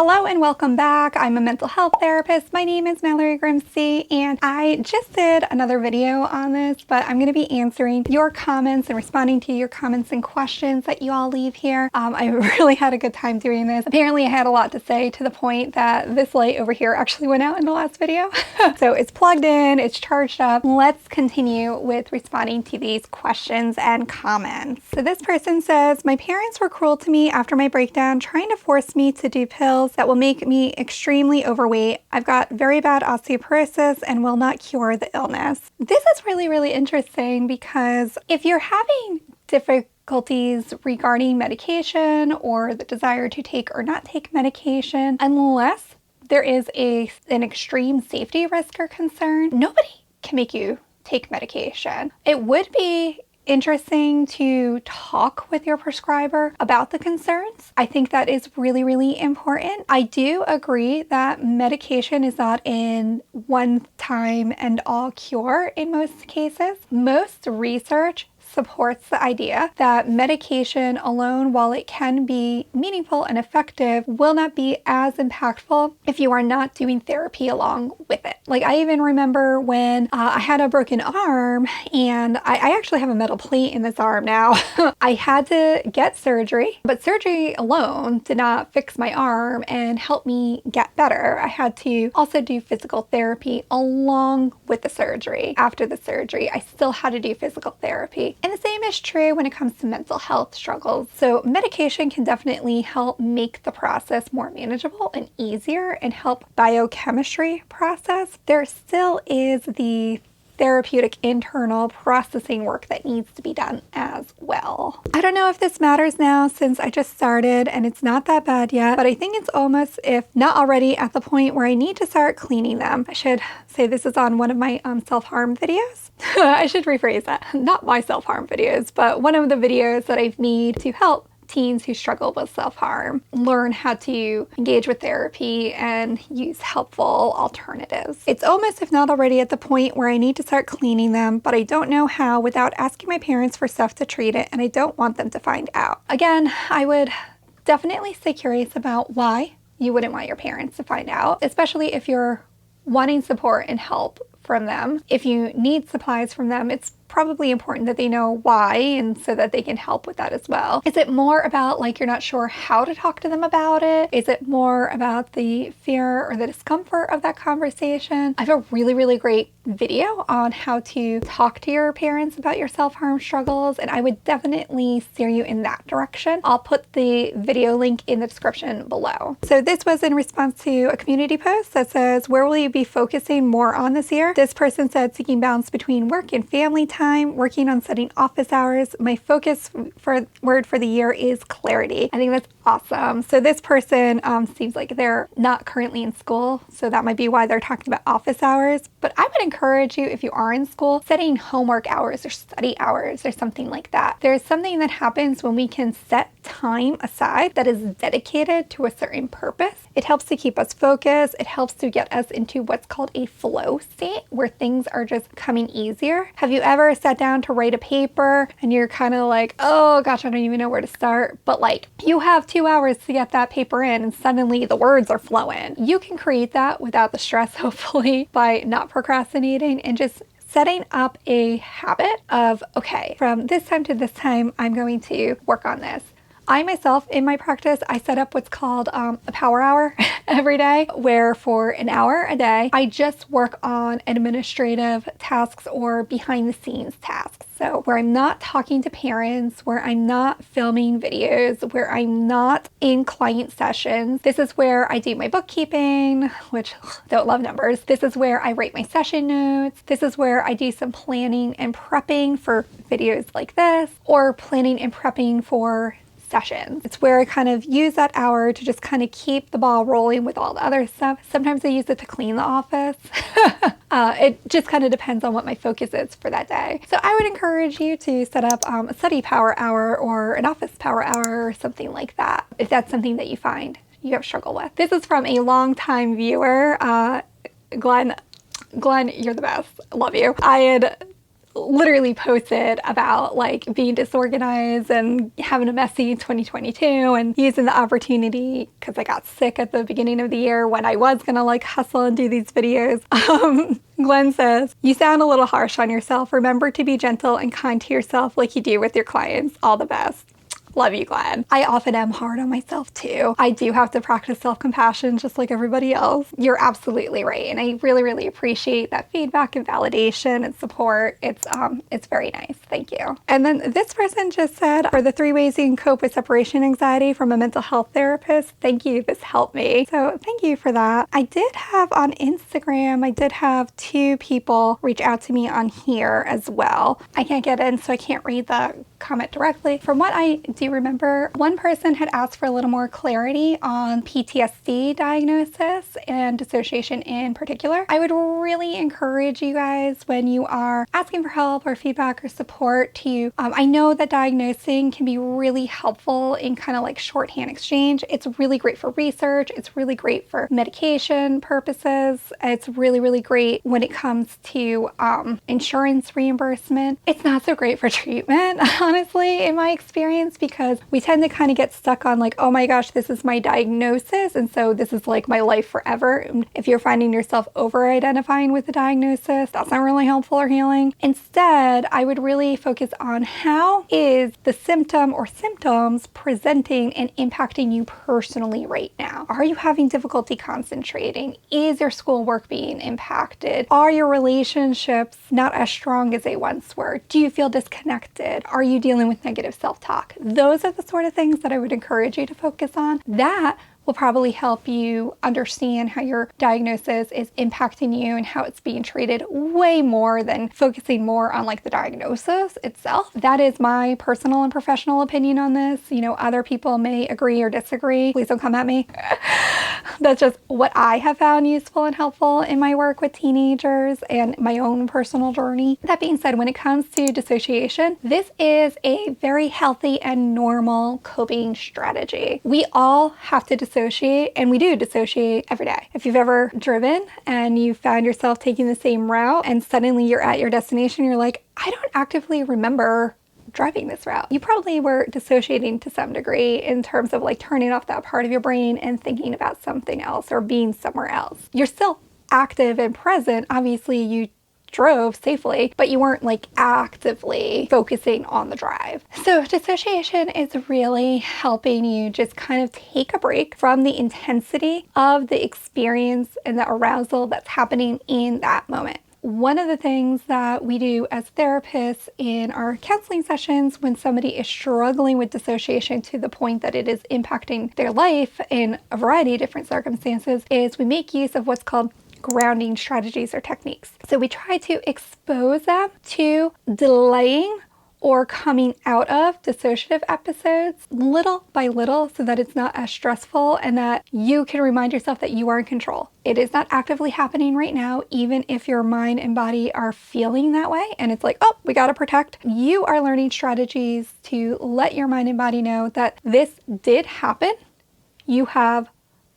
Hello and welcome back. I'm a mental health therapist. My name is Mallory Grimste and I just did another video on this, but I'm going to be answering your comments and responding to your comments and questions that you all leave here. I really had a good time doing this. Apparently I had a lot to say to the point that this light over here actually went out in the last video. So it's plugged in, it's charged up. Let's continue with responding to these questions and comments. So this person says, my parents were cruel to me after my breakdown, trying to force me to do pills that will make me extremely overweight. I've got very bad osteoporosis and will not cure the illness. This is really interesting because if you're having difficulties regarding medication or the desire to take or not take medication, unless there is an extreme safety risk or concern, nobody can make you take medication. It would be interesting to talk with your prescriber about the concerns. I think that is really important. I do agree that medication is not a one-time and all cure in most cases. Most research supports the idea that medication alone, while it can be meaningful and effective, will not be as impactful if you are not doing therapy along with it. Like, I even remember when I had a broken arm, and I actually have a metal plate in this arm now. I had to get surgery, but surgery alone did not fix my arm and help me get better. I had to also do physical therapy along with the surgery. After the surgery, I still had to do physical therapy. And the same is true when it comes to mental health struggles. So medication can definitely help make the process more manageable and easier and help biochemistry process. There still is the therapeutic internal processing work that needs to be done as well. I don't know if this matters now since I just started and it's not that bad yet, but I think it's almost, if not already, at the point where I need to start cleaning them. I should say this is on one of my self-harm videos. I should rephrase that. Not my self-harm videos, but one of the videos that I've made to help teens who struggle with self-harm learn how to engage with therapy and use helpful alternatives. It's almost, if not already, at the point where I need to start cleaning them, but I don't know how without asking my parents for stuff to treat it, and I don't want them to find out. Again, I would definitely stay curious about why you wouldn't want your parents to find out, especially if you're wanting support and help from them. If you need supplies from them, it's probably important that they know why, and so that they can help with that as well. Is it more about like you're not sure how to talk to them about it? Is it more about the fear or the discomfort of that conversation? I have a really great video on how to talk to your parents about your self-harm struggles, and I would definitely steer you in that direction. I'll put the video link in the description below. So this was in response to a community post that says, where will you be focusing more on this year? This person said, seeking balance between work and family time, working on setting office hours. My focus word for the year is clarity. I think that's awesome. So this person seems like they're not currently in school, so that might be why they're talking about office hours. But I would encourage you, if you are in school, setting homework hours or study hours or something like that. There's something that happens when we can set time aside that is dedicated to a certain purpose. It helps to keep us focused. It helps to get us into what's called a flow state where things are just coming easier. Have you ever sat down to write a paper and you're kind of like, oh gosh, I don't even know where to start, but like you have 2 hours to get that paper in and suddenly the words are flowing? You can create that without the stress, hopefully, by not procrastinating and just setting up a habit of, okay, from this time to this time, I'm going to work on this. I myself, in my practice, I set up what's called a power hour every day, where for an hour a day, I just work on administrative tasks or behind the scenes tasks. So where I'm not talking to parents, where I'm not filming videos, where I'm not in client sessions. This is where I do my bookkeeping, which don't love numbers. This is where I write my session notes. This is where I do some planning and prepping for videos like this, or planning and prepping for sessions. It's where I kind of use that hour to just kind of keep the ball rolling with all the other stuff. Sometimes I use it to clean the office. It just kind of depends on what my focus is for that day. So I would encourage you to set up a study power hour or an office power hour or something like that, if that's something that you find you have struggled with. This is from a longtime viewer, Glenn, you're the best. Love you. I had literally posted about like being disorganized and having a messy 2022 and using the opportunity because I got sick at the beginning of the year when I was gonna like hustle and do these videos. Glenn says, "You sound a little harsh on yourself. Remember to be gentle and kind to yourself like you do with your clients. All the best." Love you, Glenn. I often am hard on myself too. I do have to practice self-compassion just like everybody else. You're absolutely right. And I really, really appreciate that feedback and validation and support. It's very nice. Thank you. And then this person just said, "For the 3 ways you can cope with separation anxiety from a mental health therapist. Thank you. This helped me." So thank you for that. I did have on Instagram, I did have 2 people reach out to me on here as well. I can't get in, so I can't read the comment directly. From what I do remember, one person had asked for a little more clarity on PTSD diagnosis and dissociation in particular. I would really encourage you guys when you are asking for help or feedback or support to, I know that diagnosing can be really helpful in kind of like shorthand exchange. It's really great for research. It's really great for medication purposes. It's really, really great when it comes to insurance reimbursement. It's not so great for treatment, honestly, in my experience, because we tend to kind of get stuck on like, oh my gosh, this is my diagnosis, and so this is like my life forever. And if you're finding yourself over-identifying with the diagnosis, that's not really helpful or healing. Instead, I would really focus on how is the symptom or symptoms presenting and impacting you personally right now. Are you having difficulty concentrating? Is your schoolwork being impacted? Are your relationships not as strong as they once were? Do you feel disconnected? Are you dealing with negative self-talk? Those are the sort of things that I would encourage you to focus on. That will probably help you understand how your diagnosis is impacting you and how it's being treated way more than focusing more on like the diagnosis itself. That is my personal and professional opinion on this. You know, other people may agree or disagree. Please don't come at me. That's just what I have found useful and helpful in my work with teenagers and my own personal journey. That being said, when it comes to dissociation, this is a very healthy and normal coping strategy. We all have to dissociate, and we do dissociate every day. If you've ever driven and you found yourself taking the same route and suddenly you're at your destination, you're like, I don't actively remember driving this route. You probably were dissociating to some degree in terms of like turning off that part of your brain and thinking about something else or being somewhere else. You're still active and present. Obviously, you drove safely, but you weren't like actively focusing on the drive. So dissociation is really helping you just kind of take a break from the intensity of the experience and the arousal that's happening in that moment. One of the things that we do as therapists in our counseling sessions when somebody is struggling with dissociation to the point that it is impacting their life in a variety of different circumstances is we make use of what's called grounding strategies or techniques. So we try to expose them to delaying or coming out of dissociative episodes little by little so that it's not as stressful and that you can remind yourself that you are in control. It is not actively happening right now, even if your mind and body are feeling that way and it's like, oh, we got to protect. You are learning strategies to let your mind and body know that this did happen. You have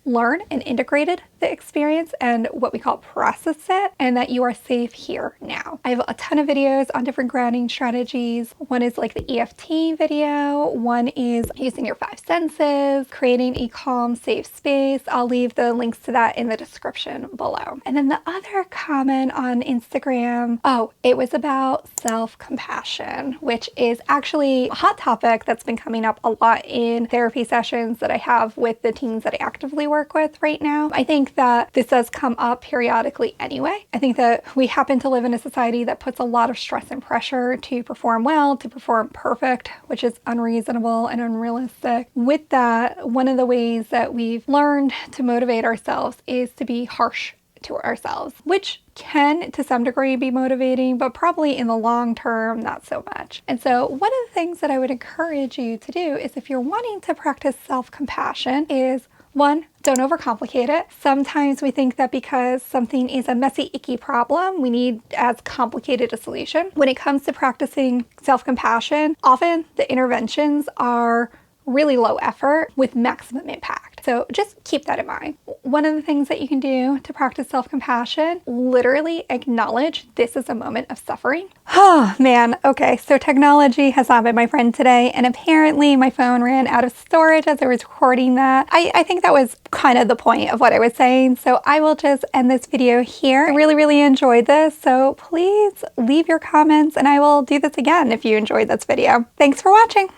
learned and integrated the experience and what we call process it, and that you are safe here now. I have a ton of videos on different grounding strategies. One is like the EFT video. One is using your 5 senses, creating a calm, safe space. I'll leave the links to that in the description below. And then the other comment on Instagram, it was about self-compassion, which is actually a hot topic that's been coming up a lot in therapy sessions that I have with the teens that I actively work with right now. I think that this does come up periodically anyway. I think that we happen to live in a society that puts a lot of stress and pressure to perform well, to perform perfect, which is unreasonable and unrealistic. With that, one of the ways that we've learned to motivate ourselves is to be harsh to ourselves, which can to some degree be motivating, but probably in the long term, not so much. And so one of the things that I would encourage you to do is if you're wanting to practice self-compassion is 1, don't overcomplicate it. Sometimes we think that because something is a messy, icky problem, we need as complicated a solution. When it comes to practicing self-compassion, often the interventions are really low effort with maximum impact. So just keep that in mind. one of the things that you can do to practice self-compassion, literally acknowledge this is a moment of suffering. Oh man, okay, so technology has not been my friend today, and apparently my phone ran out of storage as I was recording that. I think that was kind of the point of what I was saying, so I will just end this video here. I really enjoyed this, so please leave your comments and I will do this again if you enjoyed this video. Thanks for watching.